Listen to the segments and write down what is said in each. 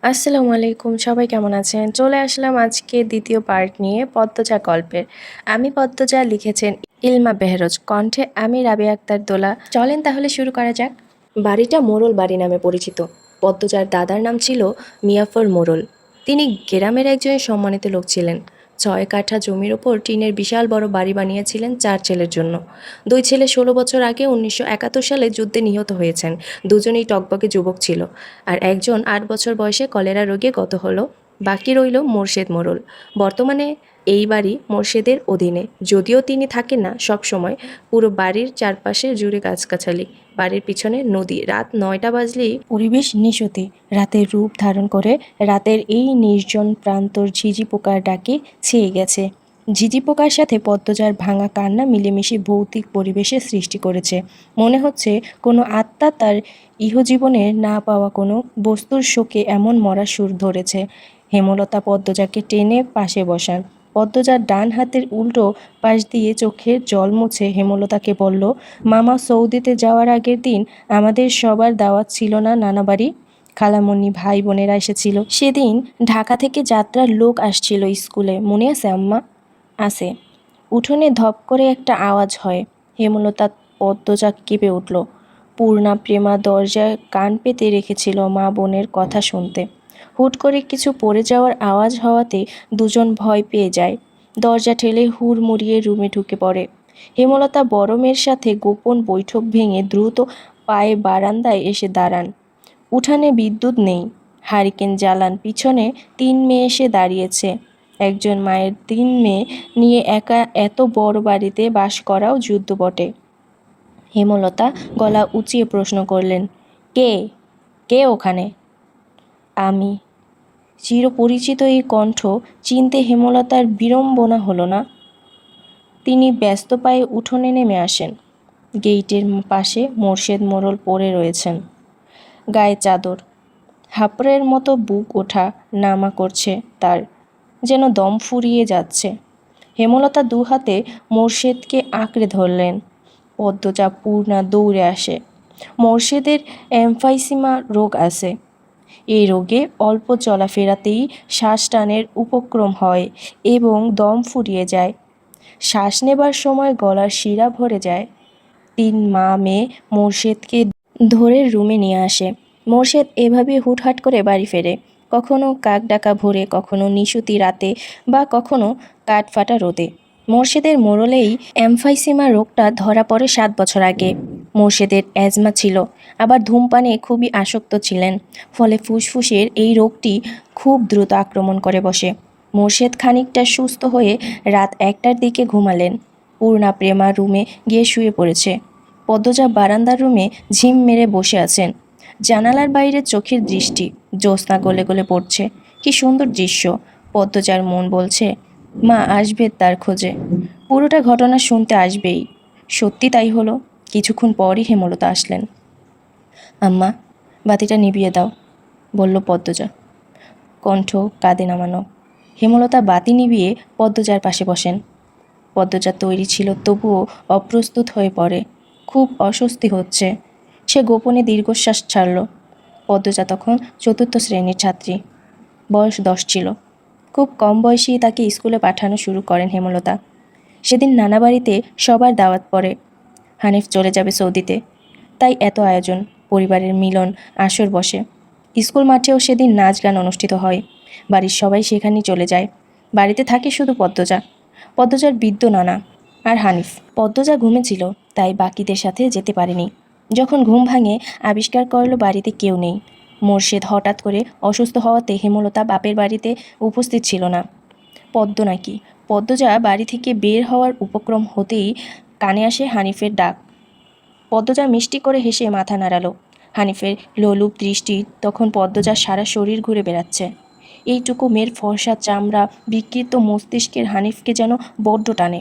আসসালামু আলাইকুম, সবাই কেমন আছেন? চলে আসলাম আজকে দ্বিতীয় পার্ট নিয়ে পদ্মজা গল্পের। আমি পদ্মজা, লিখেছেন ইলমা বেহরোজ, কণ্ঠে আমি রাবিয়া আক্তার দোলা। চলেন তাহলে শুরু করা যাক। বাড়িটা মোড়ল বাড়ি নামে পরিচিত। পদ্মজার দাদার নাম ছিল মিয়াফর মোড়ল। তিনি গ্রামের একজন সম্মানিত লোক ছিলেন। 6 কাঠা জমির ওপর টিনের বিশাল বড় বাড়ি বানিয়েছিলেন 4 ছেলের জন্য। 2 ছেলে 16 বছর আগে 1971 সালে যুদ্ধে নিহত হয়েছেন। দুজনেই টকবকে যুবক ছিল, আর একজন 8 বছর বয়সে কলেরা রোগে গত হলো। বাকি রইল মোর্শেদ মোড়ল। বর্তমানে এই বাড়ি মোর্শেদের অধীনে, যদিও তিনি থাকেন না সব সময়। পুরো বাড়ির চারপাশে জুড়ে গাছগাছালি, বাড়ির পিছনে নদী। রাত 9টা বাজলেই পরিবেশ নিশুতি রাতের রূপ ধারণ করে। রাতের এই নির্জন প্রান্তর ঝিঝি পোকার ডাকে ছেয়ে গেছে। ঝিঝি পোকার সাথে পদ্মজার ভাঙা কান্না মিলেমিশে ভৌতিক পরিবেশের সৃষ্টি করেছে। মনে হচ্ছে কোনো আত্মা তার ইহজীবনে না পাওয়া কোনো বস্তুর শোকে এমন মরা সুর ধরেছে। হেমলতা পদ্মজাকে টেনে পাশে বসান। পদ্মজার ডান হাতের উল্টো পাশ দিয়ে চোখের জল মুছে হেমলতাকে বলল, মামা সৌদিতে যাওয়ার আগের দিন আমাদের সবার দাওয়াত ছিল না নানা বাড়ি? খালামণি, ভাই বোনেরা এসেছিল। সেদিন ঢাকা থেকে যাত্রার লোক আসছিল স্কুলে, মনে আছে আম্মা? আছে। উঠোনে ধপ করে একটা আওয়াজ হয়। হেমলতা পদ্মজা কেঁপে উঠল। পূর্ণা প্রেমা দরজায় কান পেতে রেখেছিল মা বোনের কথা শুনতে। হুট করে কিছু পড়ে যাওয়ার আওয়াজ হওয়াতে দুজন ভয় পেয়ে যায়। দরজা ঠেলে হুড়মুড়িয়ে রুমে ঢুকে পড়ে। হেমলতা বড় মেয়ের সাথে গোপন বৈঠক ভেঙে দ্রুত পায়ে বারান্দায় এসে দাঁড়ান। উঠানে বিদ্যুৎ নেই। হারিকেন জ্বালান। পিছনে 3 মেয়ে এসে দাঁড়িয়েছে। একজন মায়ের 3 মেয়ে নিয়ে একা এত বড় বাড়িতে বাস করাও যুদ্ধ বটে। হেমলতা গলা উঁচিয়ে প্রশ্ন করলেন, কে কে ওখানে? আমি। চিরপরিচিত এই কণ্ঠ চিনতে হেমলতার বিড়ম্বনা হলো না। তিনি ব্যস্ত পায়ে উঠোনে নেমে আসেন। গেইটের পাশে মোর্শেদ মোড়ল পড়ে রয়েছেন, গায়ে চাদর। হাঁপড়ের মতো বুক ওঠা নামা করছে তার, যেন দম ফুরিয়ে যাচ্ছে। হেমলতা 2 হাতে মোর্শেদকে আঁকড়ে ধরলেন। পদ্মজা, পূর্ণা দৌড়ে আসে। মোর্শেদের এমফাইসিমা রোগ আছে। এই রোগে অল্প চলাফেরাতেই শ্বাস টানের উপক্রম হয় এবং দম ফুরিয়ে যায়। শ্বাস নেবার সময় গলার শিরা ভরে যায়। 3 মা মেয়ে মোর্শেদকে ধরে রুমে নিয়ে আসে। মোর্শেদ এভাবে হুটহাট করে বাড়ি ফেরে, কখনো কাক ডাকা ভোরে, কখনো নিশুতি রাতে, বা কখনো কাঠফাটা রোদে। মোর্শেদের মোড়লেই এমফাইসিমা রোগটা ধরা পড়ে 7 বছর আগে। মোর্শেদের অ্যাজমা ছিল, আবার ধূমপানে খুবই আসক্ত ছিলেন। ফলে ফুসফুসের এই রোগটি খুব দ্রুত আক্রমণ করে বসে। মোর্শেদ খানিকটা সুস্থ হয়ে রাত 1টার দিকে ঘুমালেন। পূর্ণা প্রেমা রুমে গিয়ে শুয়ে পড়েছে। পদ্মজা বারান্দার রুমে ঝিম মেরে বসে আছেন। জানালার বাইরে চোখের দৃষ্টি, জ্যোৎস্না গলে গলে পড়ছে। কি সুন্দর দৃশ্য! পদ্মজার মন বলছে, মা আসবে তার খোঁজে, পুরোটা ঘটনা শুনতে আসবেই। সত্যি তাই হলো। কিছুক্ষণ পরই হেমলতা আসলেন। আম্মা, বাতিটা নিভিয়ে দাও, বলল পদ্মজা, কণ্ঠ কাঁদে নামানো। হেমলতা বাতি নিভিয়ে পদ্মজার পাশে বসেন। পদ্মজা তৈরি ছিল, তবুও অপ্রস্তুত হয়ে পড়ে। খুব অস্বস্তি হচ্ছে। সে গোপনে দীর্ঘশ্বাস ছাড়ল। পদ্মজা তখন 4র্থ শ্রেণীর ছাত্রী, বয়স 10 ছিল। খুব কম বয়সেই তাকে স্কুলে পাঠানো শুরু করেন হেমলতা। সেদিন নানা বাড়িতে সবার দাওয়াত পড়ে। হানিফ চলে যাবে সৌদিতে, তাই এত আয়োজন। পরিবারের মিলন আসর বসে। স্কুল মাঠেও সেদিন নাচ গান অনুষ্ঠিত হয়। বাড়ির সবাই সেখানেই চলে যায়। বাড়িতে থাকে শুধু পদ্মজা, পদ্মজার বৃদ্ধ নানা আর হানিফ। পদ্মজা ঘুমেছিল, তাই বাকিদের সাথে যেতে পারেনি। যখন ঘুম ভাঙে, আবিষ্কার করল বাড়িতে কেউ নেই। মোর্শেদ হঠাৎ করে অসুস্থ হওয়াতে হেমলতা বাপের বাড়িতে উপস্থিত ছিল না। পদ্ম নাকি? পদ্মজা বাড়ি থেকে বের হওয়ার উপক্রম হতেই কানে আসে হানিফের ডাক। পদ্মজা মিষ্টি করে হেসে মাথা নাড়ালো। হানিফের লোলুপ দৃষ্টি তখন পদ্মজার সারা শরীর ঘুরে বেড়াচ্ছে। এইটুকু মেয়ের ফর্সা চামড়া, বিকৃত মস্তিষ্কের হানিফকে যেন বড্ড টানে।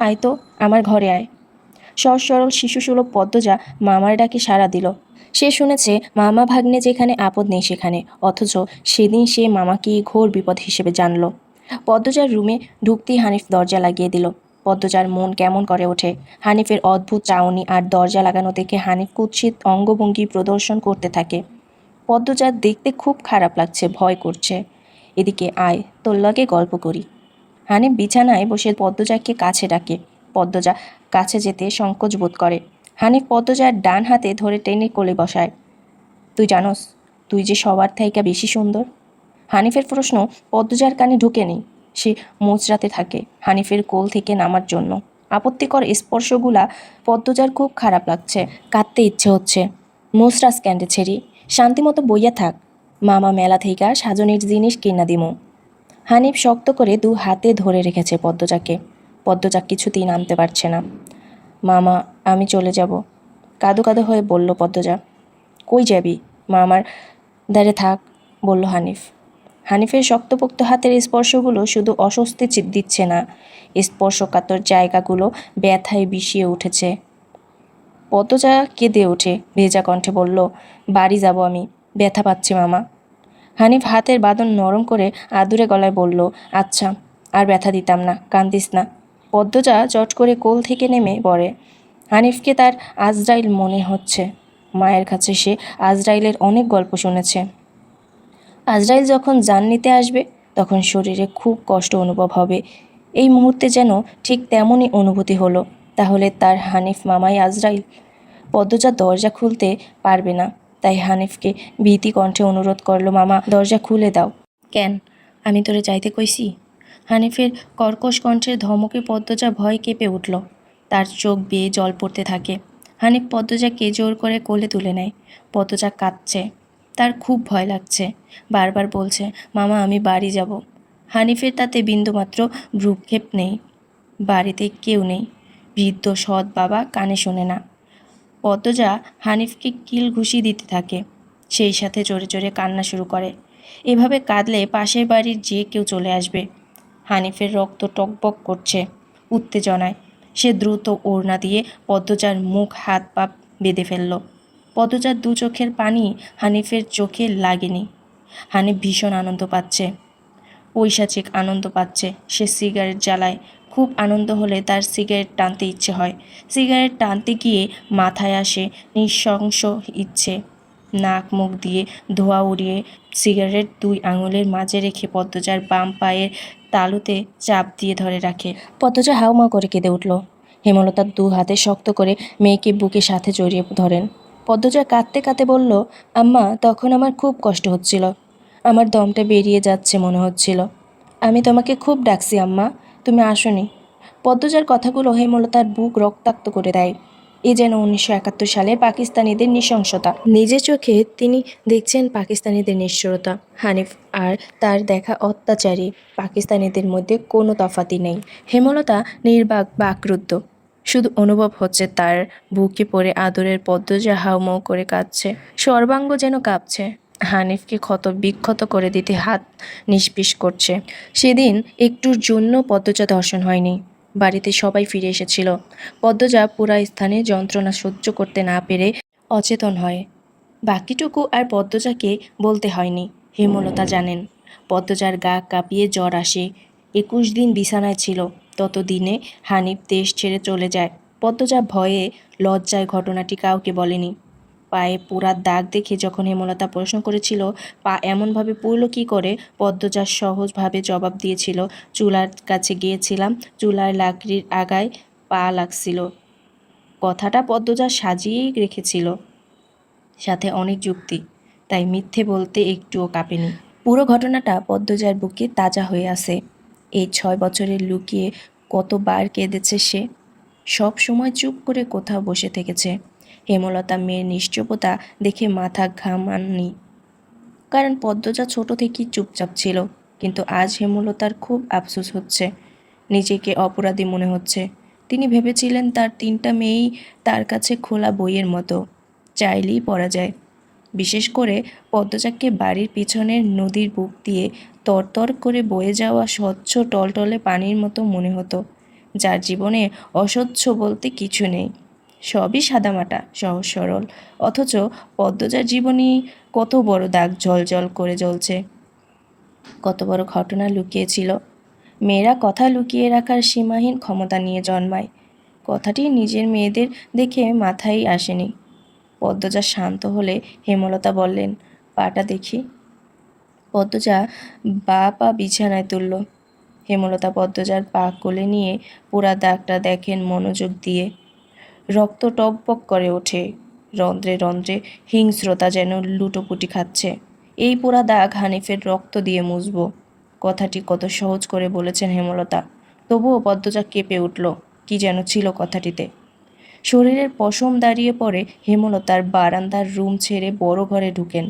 আয় তো, আমার ঘরে আয়। সহজ সরল শিশুসুলভ পদ্মজা মামার ডাকে সাড়া দিল। সে শুনেছে মামা ভাগ্নে যেখানে আপদ নেই সেখানে, অথচ সেদিন সে মামাকেই ঘোর বিপদ হিসেবে জানল। পদ্মজার রুমে ঢুকতেই হানিফ দরজা লাগিয়ে দিল। পদ্মজার মন কেমন করে ওঠে। হানিফের অদ্ভুত চাউনি আর দরজা লাগানো দেখে হানিফ কুৎসিত অঙ্গভঙ্গি প্রদর্শন করতে থাকে। পদ্মজার দেখতে খুব খারাপ লাগছে, ভয় করছে। এদিকে আয়, তোর লগে গল্প করি। হানিফ বিছানায় বসে পদ্মজাকে কাছে ডাকে। পদ্মজা কাছে যেতে সংকোচ বোধ করে। হানিফ পদ্মজার ডান হাতে ধরে টেনে কোলে বসায়। তুই জানোস তুই যে সবার থাইকা বেশি সুন্দর? হানিফের প্রশ্ন পদ্মজার কানে ঢুকে নেই। সে মোচড়াতে থাকে হানিফের কোল থেকে নামার জন্য। আপত্তিকর স্পর্শগুলা পদ্মজার খুব খারাপ লাগছে, কাঁদতে ইচ্ছে হচ্ছে। মোচড়াস ক্যান্ডে ছেড়ি, শান্তিমতো বইয়া থাক। মামা মেলা থেইকা সাজনের জিনিস কিনা দিমু। হানিফ শক্ত করে 2 হাতে ধরে রেখেছে পদ্মজাকে। পদ্মজা কিছুতেই নামতে পারছে না। মামা, আমি চলে যাব, কাঁদো কাঁদো হয়ে বলল পদ্মজা। কই যাবি? মামার দাঁড়ে থাক, বলল হানিফ। হানিফের শক্তপোক্ত হাতের স্পর্শগুলো শুধু অস্বস্তি দিচ্ছে না, স্পর্শকাতর জায়গাগুলো ব্যথায় বিষিয়ে উঠেছে। পদ্মজা কেঁদে ওঠে, ভেজা কণ্ঠে বলল, বাড়ি যাব আমি, ব্যথা পাচ্ছি মামা। হানিফ হাতের বাঁধন নরম করে আদুরে গলায় বলল, আচ্ছা, আর ব্যথা দিতাম না, কান্দিস না। পদ্মজা চট করে কোল থেকে নেমে পড়ে। হানিফকে তার আজরাইল মনে হচ্ছে। মায়ের কাছে সে আজরাইলের অনেক গল্প শুনেছে। আজরাইল যখন জান নিতে আসবে তখন শরীরে খুব কষ্ট অনুভব হবে। এই মুহূর্তে যেন ঠিক তেমনই অনুভূতি হলো। তাহলে তার হানিফ মামাই আজরাইল? পদ্মজা দরজা খুলতে পারবে না, তাই হানিফকে ভীতি কণ্ঠে অনুরোধ করলো, মামা দরজা খুলে দাও। কেন? আমি তোরে যাইতে কইছি? হানিফের কর্কশ কণ্ঠের ধমকে পদ্মজা ভয় কেঁপে উঠল। তার চোখ বেয়ে জল পড়তে থাকে। হানিফ পদ্মজাকে জোর করে কোলে তুলে নেয়। পদ্মজা কাঁদছে, তার খুব ভয় লাগছে। বারবার বলছে, মামা আমি বাড়ি যাব। হানিফের তাতে বিন্দুমাত্র ভ্রুক্ষেপ নেই। বাড়িতে কেউ নেই। বৃদ্ধ সৎ বাবা কানে শোনে না। পদ্মজা হানিফকে কিল ঘুষি দিতে থাকে, সেই সাথে জোরে জোরে কান্না শুরু করে। এভাবে কাঁদলে পাশের বাড়ির যে কেউ চলে আসবে। হানিফের রক্ত টকবক করছে উত্তেজনায়। সে দ্রুত ওড়না দিয়ে পদ্মজার মুখ হাত পা বেঁধে ফেলল। পদ্মজার 2 চোখের পানি হানিফের চোখে লাগেনি। হানিফ ভীষণ আনন্দ পাচ্ছে, পৈশাচিক আনন্দ পাচ্ছে। সে সিগারেট জ্বালায়। খুব আনন্দ হলে তার সিগারেট টানতে ইচ্ছে হয়। সিগারেট টানতে গিয়ে মাথায় আসে নৃশংস ইচ্ছে। নাক মুখ দিয়ে ধোঁয়া উড়িয়ে সিগারেট 2 আঙুলের মাঝে রেখে পদ্মজার বাম পায়ের তালুতে চাপ দিয়ে ধরে রাখে। পদ্মজা হাউমাউ করে কেঁদে উঠল। হেমলতার 2 হাতে শক্ত করে মেয়েকে বুকের সাথে জড়িয়ে ধরেন। পদ্মজা কাঁদতে কাঁদতে বলল, আম্মা তখন আমার খুব কষ্ট হচ্ছিল, আমার দমটা বেরিয়ে যাচ্ছে মনে হচ্ছিল। আমি তোমাকে খুব ডাকছি আম্মা, তুমি আসোনি। পদ্মজার কথাগুলো হেমলতার বুক রক্তাক্ত করে দেয়। এ যেন 1971 সালে পাকিস্তানিদের নৃশংসতা। নিজের চোখে তিনি দেখছেন পাকিস্তানিদের নিষ্ঠুরতা। হানিফ আর তার দেখা অত্যাচারী পাকিস্তানিদের মধ্যে কোনো তফাতই নেই। হেমলতা নির্বাক বাকরুদ্ধ। শুধু অনুভব হচ্ছে তার বুকে পড়ে আদরের পদ্মজা হাউমাউ করে কাঁদছে, সর্বাঙ্গ যেন কাঁপছে। হানিফকে ক্ষত বিক্ষত করে দিতে হাত নিষ্পিস করছে। সেদিন একটুর জন্য পদ্মজা ধর্ষণ হয়নি। বাড়িতে সবাই ফিরে এসেছিল। পদ্মজা পুরা স্থানে যন্ত্রণা সহ্য করতে না পেরে অচেতন হয়। বাকিটুকু আর পদ্মজাকে বলতে হয়নি, হেমলতা জানেন। পদ্মজার গা কাঁপিয়ে জ্বর আসে। 21 দিন বিছানায় ছিল। ততদিনে হানিফ দেশ ছেড়ে চলে যায়। পদ্মজা ভয়ে লজ্জায় ঘটনাটি কাউকে বলেনি। পায়ে পোড়া দাগ দেখে যখন হেমলতা প্রশ্ন করেছিল পা এমনভাবে পুড়ল কী করে, পদ্মজা সহজভাবে জবাব দিয়েছিল, চুলার কাছে গিয়েছিলাম, চুলার লাকড়ির আগায় পা লাগছিল। কথাটা পদ্মজা সাজিয়েই রেখেছিল, সাথে অনেক যুক্তি, তাই মিথ্যে বলতে একটুও কাঁপেনি। পুরো ঘটনাটা পদ্মজার বুকে তাজা হয়ে আছে। এই 6 বছরে লুকিয়ে কতবার কেঁদেছে সে। সব সময় চুপ করে কোথাও বসে থেকেছে। হেমলতা মেয়ের নিশ্চুপতা দেখে মাথা ঘামাননি, কারণ পদ্মজা ছোট থেকেই চুপচাপ ছিল। কিন্তু আজ হেমলতার খুব আফসোস হচ্ছে, নিজেকে অপরাধী মনে হচ্ছে। তিনি ভেবেছিলেন তার 3টা মেয়েই তার কাছে খোলা বইয়ের মতো, চাইলেই পড়া যায়। বিশেষ করে পদ্মজাকে বাড়ির পিছনের নদীর বুক দিয়ে তরতর করে বয়ে যাওয়া স্বচ্ছ টলটলে পানির মতো মনে হতো, যার জীবনে অস্বচ্ছ বলতে কিছু নেই, সবই সাদামাটা সহজ সরল। অথচ পদ্মজার জীবনই কত বড় দাগ ঝলঝল করে জ্বলছে, কত বড় ঘটনা লুকিয়েছিল। মেয়েরা কথা লুকিয়ে রাখার সীমাহীন ক্ষমতা নিয়ে জন্মায়। কথাটি নিজের মেয়েদের দেখে মাথায় আসেনি। পদ্মজা শান্ত হলে হেমলতা বললেন, পাটা দেখি। পদ্মজা পা বিছানায় তুলল। হেমলতা পদ্মজার পা কোলে নিয়ে পোড়া দাগটা দেখেন মনোযোগ দিয়ে। রক্ত টকবক করে ওঠে, রন্ধ্রে রন্ধ্রে হিংস্রতা যেন লুটোপুটি খাচ্ছে। এই পোড়া দাগ হানিফের রক্ত দিয়ে মুছব। কথাটি কত সহজ করে বলেছেন হেমলতা, তবুও পদ্মজা কেঁপে উঠল। কি যেন ছিল কথাটিতে। শরীরের পশম দাঁড়িয়ে পড়ে হেমলতার বারান্দার রুম ছেড়ে বড় ঘরে ঢুকেন।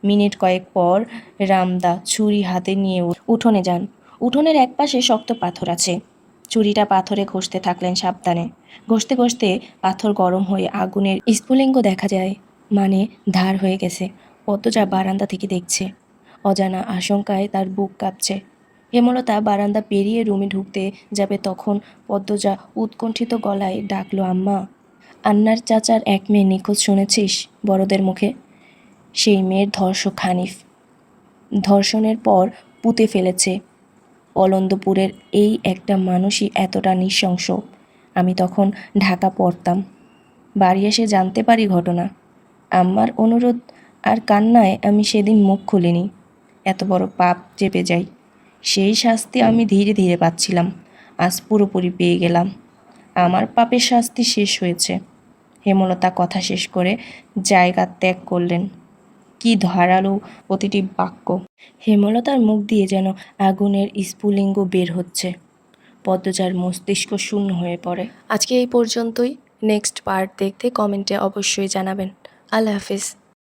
মিনিট কয়েক পর রামদা ছুরি হাতে নিয়ে উঠোনে যান। উঠোনের একপাশে শক্ত পাথর আছে। ছুরিটা পাথরে ঘষতে থাকলেন সাবধানে। ঘষতে ঘষতে পাথর গরম হয়ে আগুনের স্ফুলিঙ্গ দেখা যায়, মানে ধার হয়ে গেছে। পদ্মজা বারান্দা থেকে দেখছে। অজানা আশঙ্কায় তার বুক কাঁপছে। হেমলতা বারান্দা পেরিয়ে রুমে ঢুকতে যাবে তখন পদ্মজা উৎকণ্ঠিত গলায় ডাকলো, আম্মা। আন্নার চাচার এক মেয়ে নিখোঁজ শুনেছিস বড়দের মুখে? সেই মেয়ের ধর্ষক হানিফ। ধর্ষণের পর পুঁতে ফেলেছে। অলন্দপুরের এই একটা মানুষই এতটা নৃশংস। আমি তখন ঢাকা পড়তাম। বাড়ি এসে জানতে পারি ঘটনা। আম্মার অনুরোধ আর কান্নায় আমি সেদিন মুখ খুলিনি। এত বড় পাপ চেপে যাই। সেই শাস্তি আমি ধীরে ধীরে পাচ্ছিলাম। আজ পুরোপুরি পেয়ে গেলাম। আমার পাপের শাস্তি শেষ হয়েছে। হেমলতা কথা শেষ করে জায়গা ত্যাগ করলেন। কি ধারালো প্রতিটি বাক্য! হেমলতার মুখ দিয়ে যেন আগুনের স্ফুলিঙ্গ বের হচ্ছে। পদ্মজার মস্তিষ্ক শূন্য হয়ে পড়ে। আজকে এই পর্যন্তই। নেক্সট পার্ট দেখতে কমেন্টে অবশ্যই জানাবেন। আল্লাহ হাফিজ।